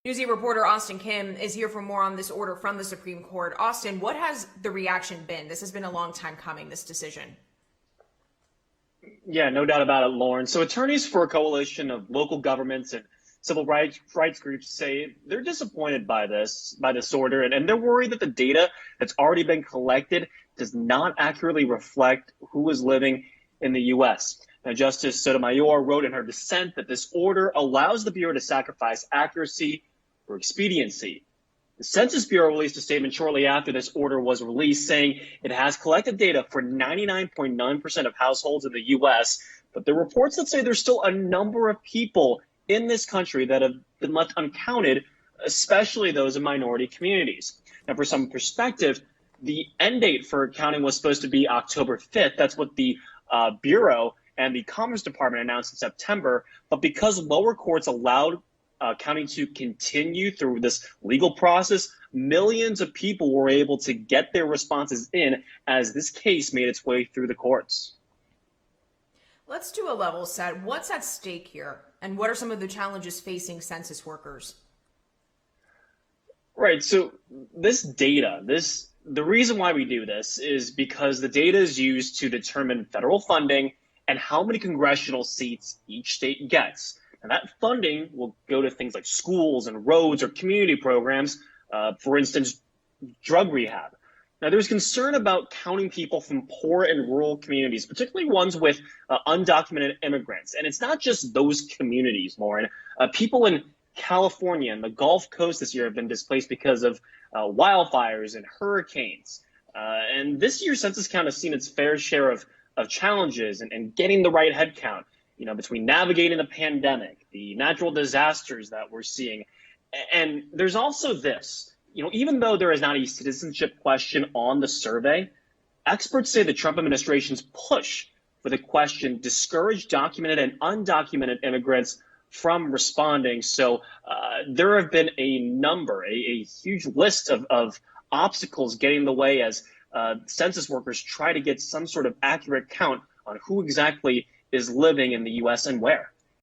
Newsy reporter Austin Kim is here for more on this order from the Supreme Court. Austin, what has the reaction been? This has been a long time coming, this decision. Yeah, no doubt about it, Lauren. So attorneys for a coalition of local governments and civil rights groups say they're disappointed by this order, and they're worried that the data that's already been collected does not accurately reflect who is living in the U.S. Now, Justice Sotomayor wrote in her dissent that this order allows the Bureau to sacrifice accuracy for expediency. The Census Bureau released a statement shortly after this order was released saying it has collected data for 99.9% of households in the U.S., but there are reports that say there's still a number of people in this country that have been left uncounted, especially those in minority communities. Now, for some perspective, the end date for counting was supposed to be October 5th. That's what the Bureau and the Commerce Department announced in September, but because lower courts allowed counting to continue through this legal process, millions of people were able to get their responses in as this case made its way through the courts. Let's do a level set. What's at stake here, and what are some of the challenges facing census workers? Right. So this data, the reason why we do this is because the data is used to determine federal funding and how many congressional seats each state gets. And that funding will go to things like schools and roads or community programs, for instance, drug rehab. Now, there's concern about counting people from poor and rural communities, particularly ones with undocumented immigrants. And it's not just those communities, Lauren. People in California and the Gulf Coast this year have been displaced because of wildfires and hurricanes. And this year's census count has seen its fair share of challenges and getting the right head count. Between navigating the pandemic, the natural disasters that we're seeing. And there's also this, even though there is not a citizenship question on the survey, experts say the Trump administration's push for the question discouraged documented and undocumented immigrants from responding. So there have been a huge list of obstacles getting in the way as census workers try to get some sort of accurate count on who exactly is living in the U.S. and where.